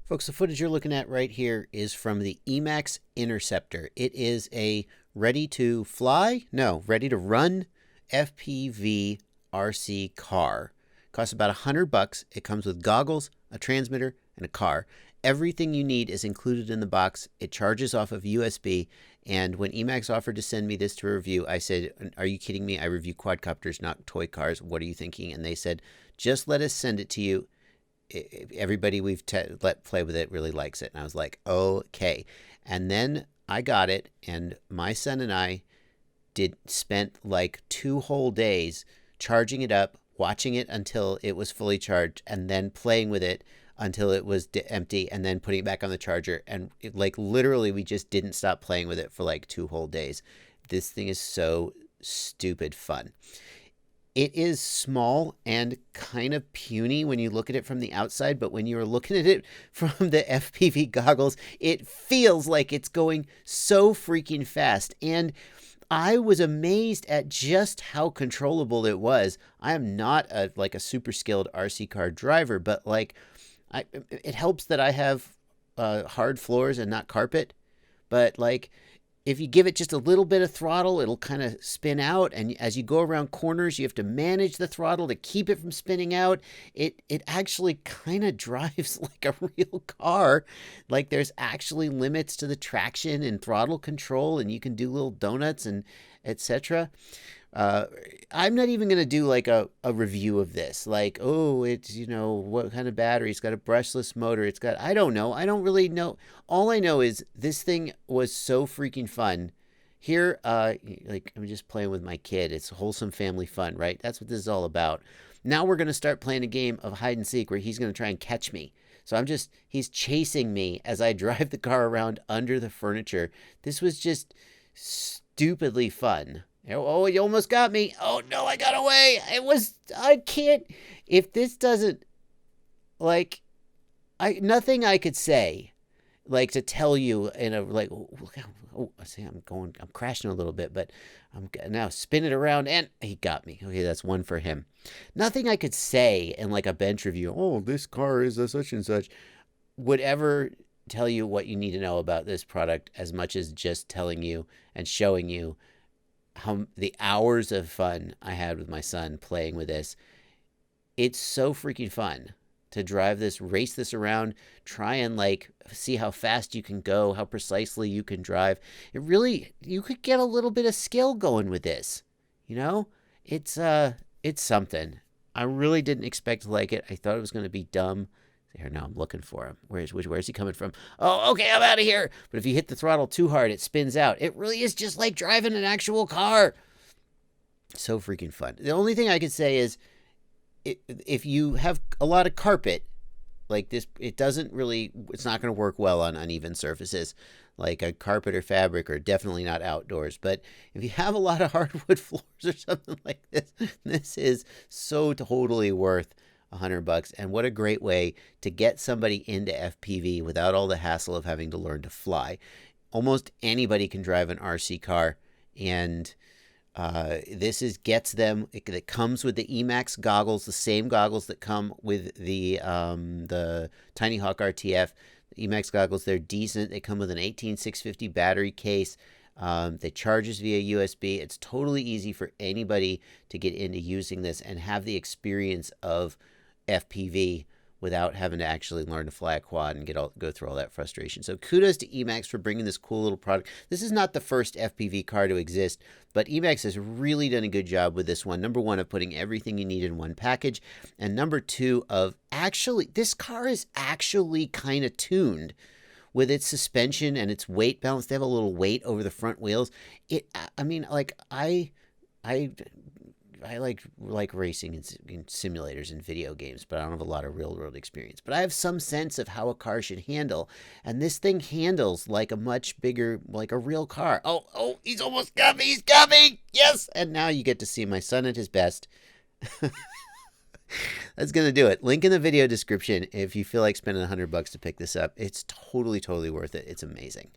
Folks, the footage you're looking at right here is from the Emax Interceptor. It is a ready to fly, no, ready to run FPV RC car. It costs about $100. It comes with goggles, a transmitter, and a car. Everything you need is included in the box. It charges off of USB. And when Emax offered to send me this to review, I said, "Are you kidding me? I review quadcopters, not toy cars. What are you thinking?" And they said, "Just let us send it to you. Everybody we've let play with it really likes it." And I was like, okay. And then I got it, and my son and I spent like 2 whole days charging it up, watching it until it was fully charged, and then playing with it until it was empty, and then putting it back on the charger. And like literally, we just didn't stop playing with it for like 2 whole days. This thing is so stupid fun. It is small and kind of puny when you look at it from the outside, but when you're looking at it from the FPV goggles, it feels like it's going so freaking fast. And I was amazed at just how controllable it was. I am not like a super skilled RC car driver, but like it helps that I have hard floors and not carpet. But like, if you give it just a little bit of throttle, it'll kind of spin out. And as you go around corners, you have to manage the throttle to keep it from spinning out. It actually kind of drives like a real car. Like there's actually limits to the traction and throttle control, and you can do little donuts and etc. I'm not even going to do like a review of this. Like, oh, it's, what kind of battery? It's got a brushless motor. I don't know. I don't really know. All I know is this thing was so freaking fun. Here, like I'm just playing with my kid. It's wholesome family fun, right? That's what this is all about. Now we're going to start playing a game of hide and seek where he's going to try and catch me. So he's chasing me as I drive the car around under the furniture. This was just stupidly fun. Oh, you almost got me. Oh, no, I got away. I can't. If this doesn't, like, nothing I could say, like, to tell you in a, like, I see I'm crashing a little bit, but I'm now spin it around, and he got me. Okay, that's one for him. Nothing I could say in, like, a bench review, oh, this car is a such and such, would ever tell you what you need to know about this product as much as just telling you and showing you how the hours of fun I had with my son playing with this. It's so freaking fun to drive this, race this around, try and like see how fast you can go, how precisely you can drive. You could get a little bit of skill going with this. It's something. I really didn't expect to like it. I thought it was going to be dumb. Here, now I'm looking for him. Where's he coming from? Oh, okay, I'm out of here. But if you hit the throttle too hard, it spins out. It really is just like driving an actual car. So freaking fun. The only thing I could say is if you have a lot of carpet like this, it's not going to work well on uneven surfaces like a carpet or fabric, or definitely not outdoors. But if you have a lot of hardwood floors or something like this is so totally worth $100. And what a great way to get somebody into FPV without all the hassle of having to learn to fly. Almost anybody can drive an RC car, and this gets them. It comes with the Emax goggles, the same goggles that come with the Tiny Hawk RTF. The Emax goggles, they're decent. They come with an 18650 battery case. They charges via USB. It's totally easy for anybody to get into using this and have the experience of FPV without having to actually learn to fly a quad and go through all that frustration. So kudos to Emax for bringing this cool little product. This is not the first FPV car to exist, but Emax has really done a good job with this one. Number one, of putting everything you need in one package, and number two, of actually, this car is actually kind of tuned with its suspension and its weight balance. They have a little weight over the front wheels. I like racing in simulators and video games, but I don't have a lot of real world experience. But I have some sense of how a car should handle, and this thing handles like a much bigger, like a real car. Oh, he's almost got me. He's got me. Yes. And now you get to see my son at his best. That's going to do it. Link in the video description if you feel like spending $100 to pick this up. It's totally, totally worth it. It's amazing.